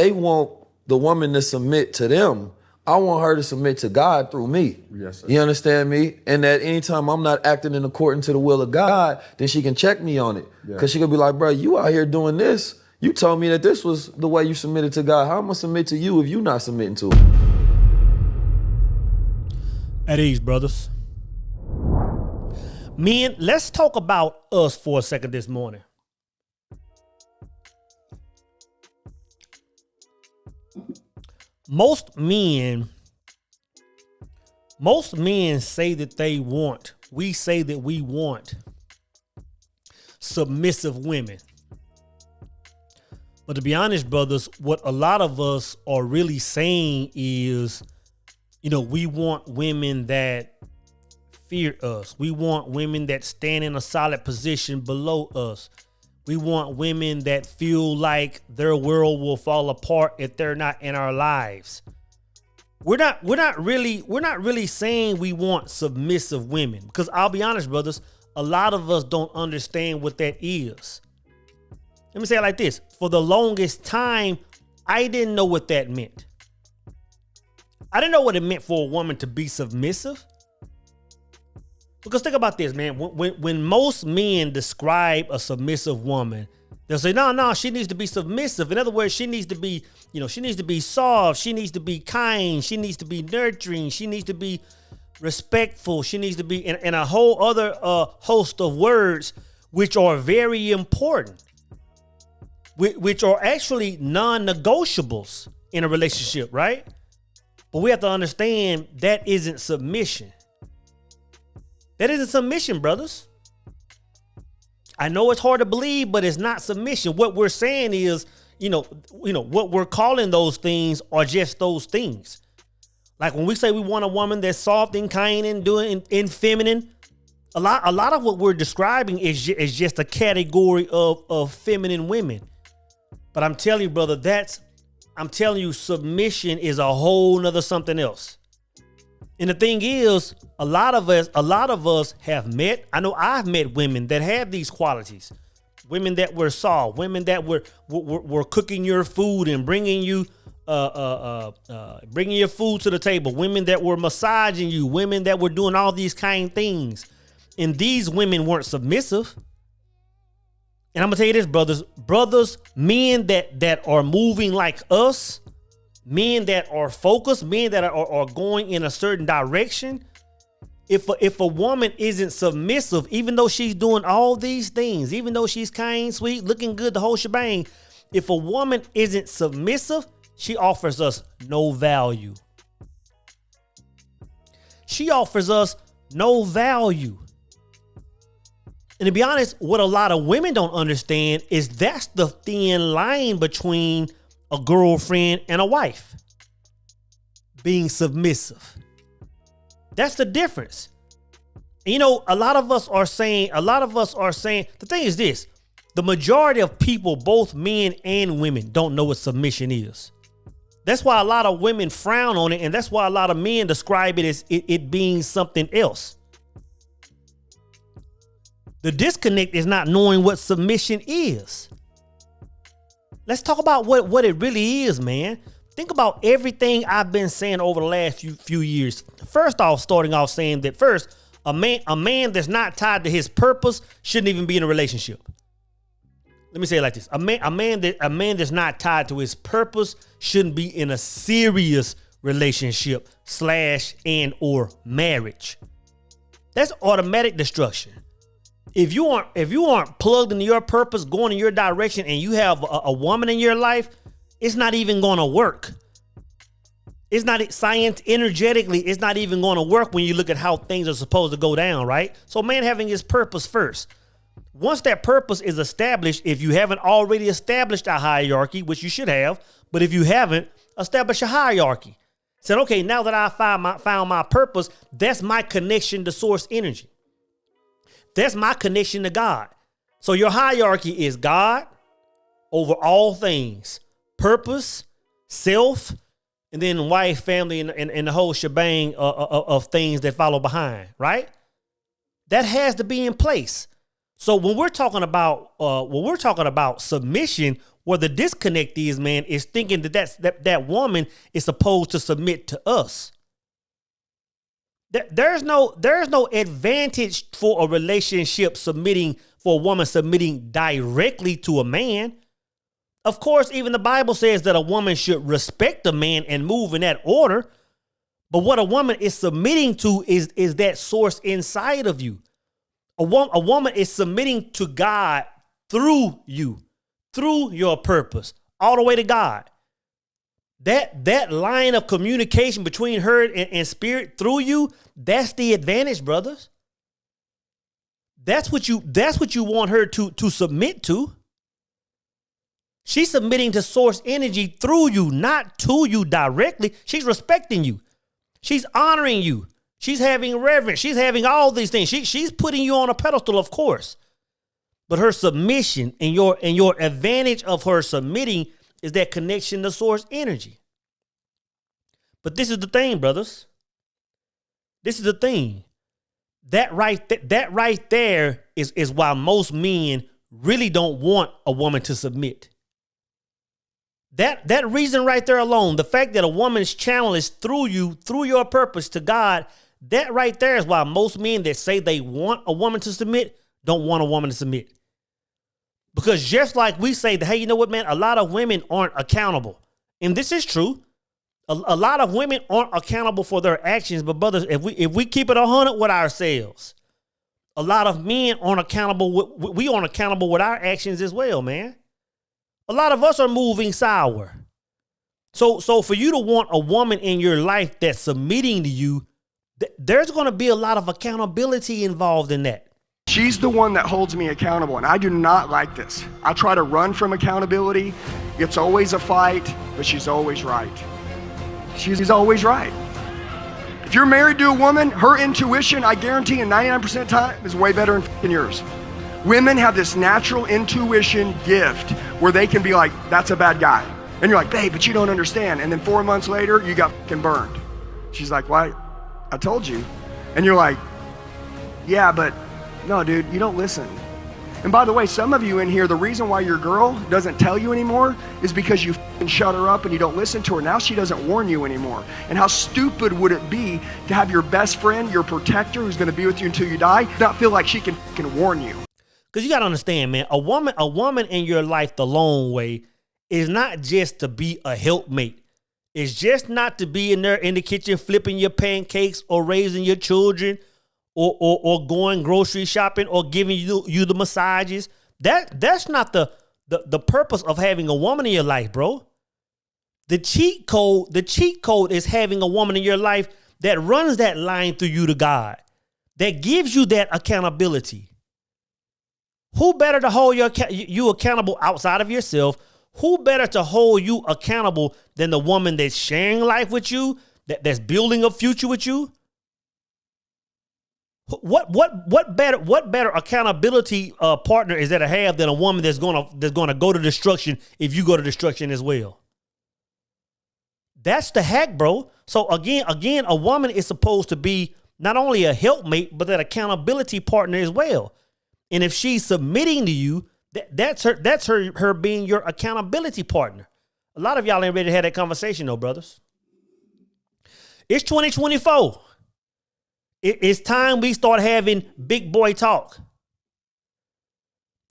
they want the woman to submit to them. I want her to submit to God through me. Yes, sir. You understand me? And that anytime I'm not acting in accordance to the will of God, then she can check me on it. Because she could be like, bro, you out here doing this. You told me that this was the way you submitted to God. How am I going to submit to you if you not submitting to it? At ease, brothers. Men, let's talk about us for a second this morning. Most men say that we say that we want submissive women. But to be honest, brothers, what a lot of us are really saying is, we want women that fear us. We want women that stand in a solid position below us. We want women that feel like their world will fall apart if they're not in our lives. We're not really saying we want submissive women, because I'll be honest, brothers, a lot of us don't understand what that is. Let me say it like this. For the longest time, I didn't know what that meant. I didn't know what it meant for a woman to be submissive. Because think about this, man. When most men describe a submissive woman, they'll say, no, she needs to be submissive. In other words, she needs to be, she needs to be soft. She needs to be kind. She needs to be nurturing. She needs to be respectful. She needs to be in a whole other host of words, which are very important, which are actually non-negotiables in a relationship, right? But we have to understand that isn't submission. That isn't submission, brothers. I know it's hard to believe, but it's not submission. What we're saying is, what we're calling those things are just those things. Like when we say we want a woman that's soft and kind and and feminine, a lot of what we're describing is just a category of feminine women. But I'm telling you, brother, submission is a whole nother something else. And the thing is, a lot of us have met. I know I've met women that have these qualities. Women that were soft, women that were cooking your food and bringing you bringing your food to the table. Women that were massaging you. Women that were doing all these kind things. And these women weren't submissive. And I'm gonna tell you this, brothers, men that are moving like us. Men that are focused, men that are going in a certain direction. If a woman isn't submissive, even though she's doing all these things, even though she's kind, sweet, looking good, the whole shebang, if a woman isn't submissive, she offers us no value. She offers us no value. And to be honest, what a lot of women don't understand is that's the thin line between a girlfriend and a wife. Being submissive. That's the difference. And a lot of us are saying, the thing is this, the majority of people, both men and women, don't know what submission is. That's why a lot of women frown on it, and that's why a lot of men describe it as it being something else. The disconnect is not knowing what submission is. Let's talk about what it really is, man. Think about everything I've been saying over the last few years. First off, starting off saying that first, a man that's not tied to his purpose shouldn't even be in a relationship. Let me say it like this. A man that's not tied to his purpose shouldn't be in a serious relationship / and or marriage. That's automatic destruction. If you aren't plugged into your purpose, going in your direction, and you have a woman in your life, it's not even going to work. It's not science energetically. It's not even going to work when you look at how things are supposed to go down, right? So man having his purpose first. Once that purpose is established, if you haven't already established a hierarchy, which you should have, but if you haven't, establish a hierarchy. Said, okay, now that I found my purpose, that's my connection to source energy. That's my connection to God. So your hierarchy is God over all things, purpose, self, and then wife, family, and the whole shebang of things that follow behind, right? That has to be in place. So when we're talking about submission, where the disconnect is, man, is thinking that woman is supposed to submit to us. There's no advantage for a relationship for a woman submitting directly to a man. Of course, even the Bible says that a woman should respect a man and move in that order. But what a woman is submitting to is that source inside of you. A woman is submitting to God through you, through your purpose, all the way to God. That line of communication between her and spirit through you, that's the advantage, brothers. That's what you want her to submit to. She's submitting to source energy through you, not to you directly. She's respecting you. She's honoring you. She's having reverence. She's having all these things. She's putting you on a pedestal, of course. But her submission and your advantage of her submitting is that connection to source energy. But this is the thing, brothers. This is the thing. That right there is why most men really don't want a woman to submit. That reason right there alone, the fact that a woman's channel is through you, through your purpose to God, that right there is why most men that say they want a woman to submit don't want a woman to submit. Because just like we say that, hey, you know what, man, a lot of women aren't accountable. And this is true. A lot of women aren't accountable for their actions. But brothers, if we keep it 100 with ourselves, a lot of men aren't accountable. We aren't accountable with our actions as well, man. A lot of us are moving sour. So for you to want a woman in your life that's submitting to you, there's going to be a lot of accountability involved in that. She's the one that holds me accountable, and I do not like this. I try to run from accountability. It's always a fight, but she's always right. She's always right. If you're married to a woman, her intuition, I guarantee in 99% of the time, is way better than yours. Women have this natural intuition gift where they can be like, that's a bad guy. And you're like, babe, but you don't understand. And then 4 months later, you got fucking burned. She's like, why? I told you. And you're like, yeah, but no, dude, you don't listen. And by the way, some of you in here, the reason why your girl doesn't tell you anymore is because you shut her up and you don't listen to her. Now she doesn't warn you anymore. And how stupid would it be to have your best friend, your protector, who's going to be with you until you die, not feel like she can warn you? Because you got to understand, man, a woman in your life the long way is not just to be a helpmate. It's just not to be in there in the kitchen flipping your pancakes or raising your children or going grocery shopping or giving you the massages. That's not the purpose of having a woman in your life, bro. The cheat code is having a woman in your life that runs that line through you to God, that gives you that accountability. Who better to hold you accountable outside of yourself? Who better to hold you accountable than the woman that's sharing life with you, that's building a future with you? What better accountability partner is there to have than a woman that's gonna go to destruction if you go to destruction as well? That's the hack, bro. So again, a woman is supposed to be not only a helpmate, but that accountability partner as well. And if she's submitting to you, that's her being your accountability partner. A lot of y'all ain't ready to have that conversation, though, brothers. It's 2024. It's time we start having big boy talk.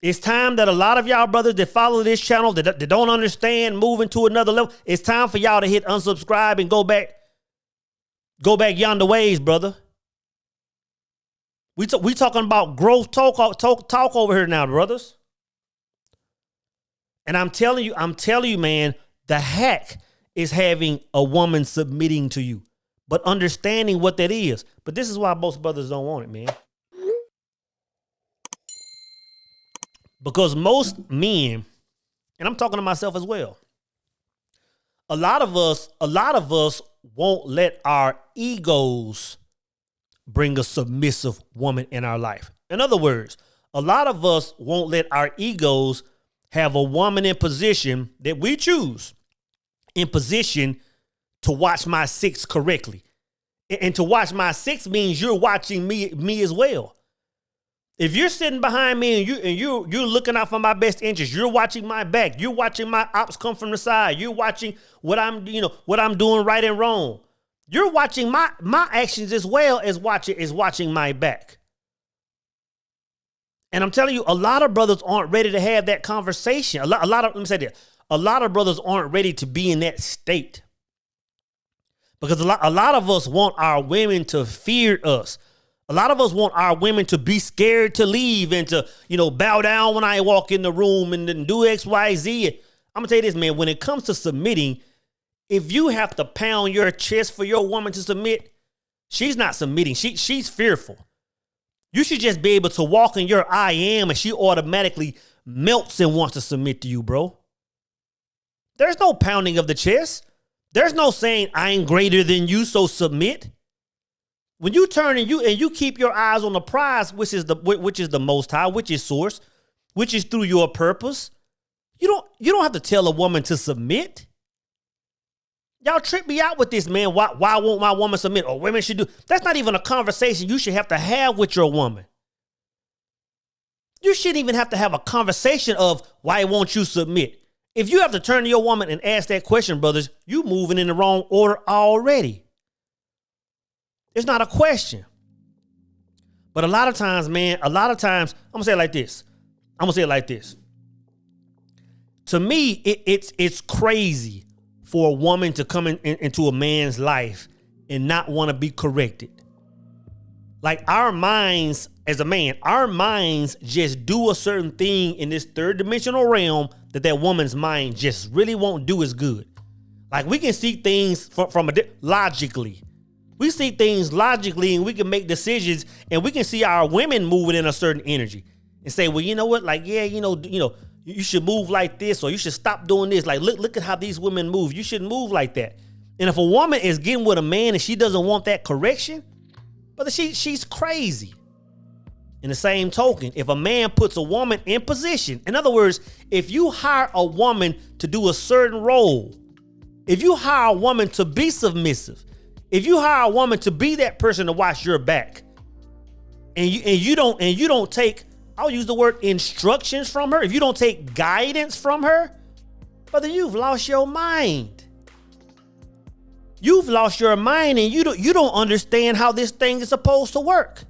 It's time that a lot of y'all brothers that follow this channel that don't understand moving to another level, it's time for y'all to hit unsubscribe and go back yonder ways, brother. We talking about growth talk over here now, brothers. And I'm telling you, man, the hack is having a woman submitting to you, but understanding what that is. But this is why most brothers don't want it, man. Because most men, and I'm talking to myself as well, a lot of us won't let our egos bring a submissive woman in our life. In other words, a lot of us won't let our egos have a woman in position that we choose in position to watch my six correctly. And to watch my six means you're watching me as well. If you're sitting behind me and you're looking out for my best interest, you're watching my back, you're watching my ops come from the side, you're watching what I'm doing right and wrong. You're watching my actions as well as watching my back. And I'm telling you, a lot of brothers aren't ready to have that conversation. Let me say this. A lot of brothers aren't ready to be in that state. Because a lot of us want our women to fear us. A lot of us want our women to be scared to leave and to, bow down when I walk in the room and then do X, Y, Z. I'm going to tell you this, man, when it comes to submitting, if you have to pound your chest for your woman to submit, she's not submitting. She's fearful. You should just be able to walk in your I am and she automatically melts and wants to submit to you, bro. There's no pounding of the chest. There's no saying I ain't greater than you, so submit. When you turn and you keep your eyes on the prize, which is the Most High, which is source, which is through your purpose, you don't have to tell a woman to submit. Y'all trip me out with this, man. Why won't my woman submit? Or women should do. That's not even a conversation you should have to have with your woman. You shouldn't even have to have a conversation of why won't you submit. If you have to turn to your woman and ask that question, brothers, you moving in the wrong order already. It's not a question. But a lot of times, man, I'm going to say it like this. To me, it's crazy for a woman to come into a man's life and not want to be corrected. Like our minds, as a man, our minds just do a certain thing in this third dimensional realm that woman's mind just really won't do as good. Like we can see things logically. We see things logically and we can make decisions and we can see our women moving in a certain energy and say, well, you know what? Like, yeah, you should move like this or you should stop doing this. Like, look at how these women move. You shouldn't move like that. And if a woman is getting with a man and she doesn't want that correction, brother, she's crazy. In the same token, if a man puts a woman in position, in other words, if you hire a woman to do a certain role, if you hire a woman to be submissive, if you hire a woman to be that person to watch your back, and you don't take, I'll use the word instructions from her, if you don't take guidance from her, brother, you've lost your mind. You've lost your mind and you don't understand how this thing is supposed to work.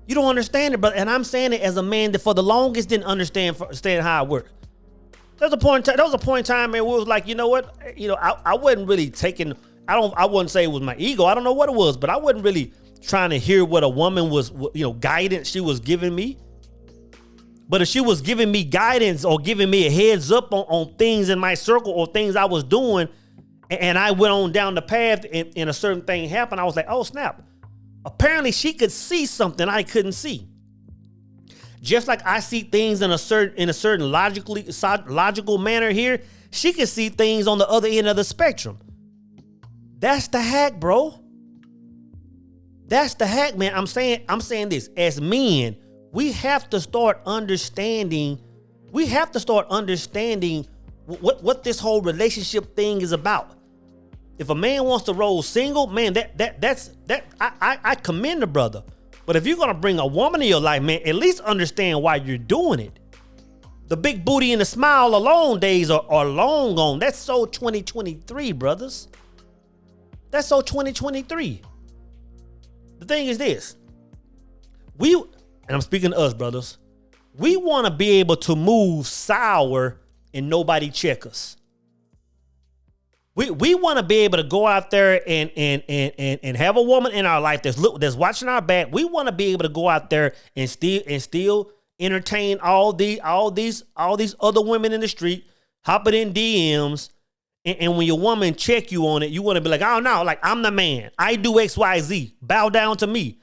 You don't understand it, brother. And I'm saying it as a man that for the longest didn't understand how it worked. There was a point in time, man, where it was like, you know what? I wasn't really taking, I wouldn't say it was my ego. I don't know what it was, but I wasn't really trying to hear what a woman was, guidance she was giving me. But if she was giving me guidance or giving me a heads up on things in my circle or things I was doing, and I went on down the path and a certain thing happened, I was like, oh, snap. Apparently she could see something I couldn't see. Just like I see things in a certain logical manner here, she could see things on the other end of the spectrum. That's the hack, bro. That's the hack, man. I'm saying this. As men, we have to start understanding. We have to start understanding what this whole relationship thing is about. If a man wants to roll single, man, I commend the brother. But if you're gonna bring a woman in your life, man, at least understand why you're doing it. The big booty and the smile alone days are long gone. That's so 2023, brothers. That's so 2023. The thing is this. And I'm speaking to us, brothers. We want to be able to move sour and nobody check us. We want to be able to go out there and have a woman in our life that's watching our back. We want to be able to go out there and still entertain all these other women in the street, hopping in DMs, and when your woman check you on it, you want to be like, oh no, like I'm the man. I do XYZ. Bow down to me.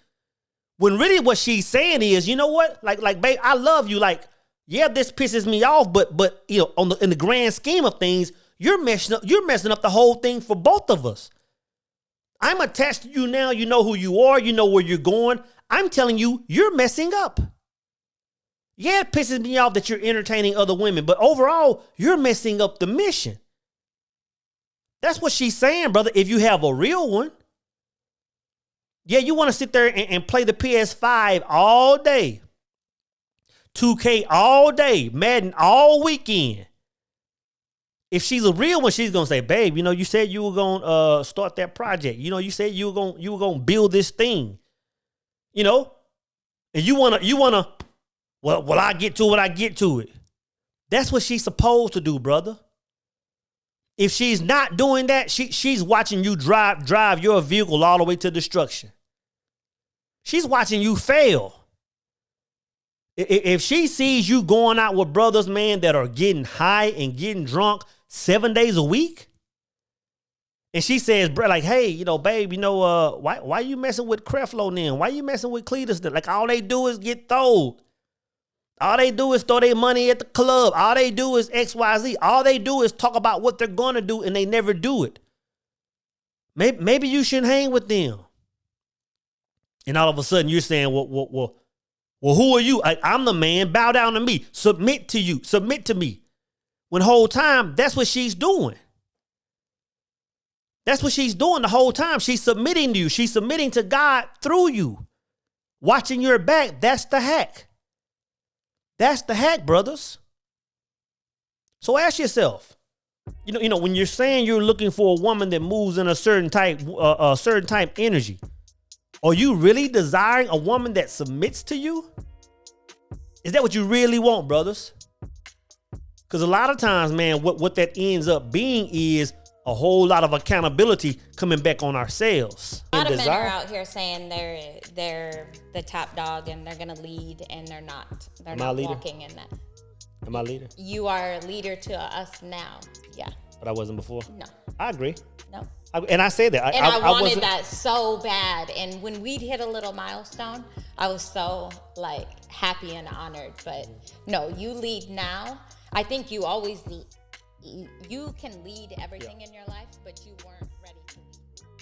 When really what she's saying is, you know what? Like, babe, I love you. Like, yeah, this pisses me off, but in the grand scheme of things, you're messing up the whole thing for both of us. I'm attached to you now. You know who you are. You know where you're going. I'm telling you, you're messing up. Yeah, it pisses me off that you're entertaining other women, but overall, you're messing up the mission. That's what she's saying, brother. If you have a real one, yeah, you want to sit there and play the PS5 all day. 2K all day, Madden all weekend. If she's a real one, she's gonna say, babe, you said you were gonna start that project. You said you were gonna build this thing. And you wanna well, I get to it, I get to it. That's what she's supposed to do, brother. If she's not doing that, she's watching you drive your vehicle all the way to destruction. She's watching you fail. If she sees you going out with brothers, man, that are getting high and getting drunk 7 days a week, and she says, bro, like, hey, babe, why you messing with Creflo then? Why you messing with Cletus then? Like, all they do is get throwed. All they do is throw their money at the club. All they do is XYZ. All they do is talk about what they're going to do, and they never do it. Maybe you shouldn't hang with them. And all of a sudden, you're saying, well, who are you? I'm the man. Bow down to me. Submit to you. Submit to me. When the whole time, that's what she's doing. That's what she's doing the whole time. She's submitting to you. She's submitting to God through you. Watching your back, that's the hack. That's the hack, brothers. So ask yourself, when you're saying you're looking for a woman that moves in a certain type energy, are you really desiring a woman that submits to you? Is that what you really want, brothers? Because a lot of times, man, what that ends up being is a whole lot of accountability coming back on ourselves. A lot of men are out here saying they're the top dog and they're gonna lead, and they're not. They're not walking in that. Am I a leader? You are a leader to us now. Yeah. But I wasn't before. No. I agree. No. And I say that. I wanted that so bad. And when we'd hit a little milestone, I was so happy and honored. But no, you lead now. I think you always lead. You can lead everything in your life, but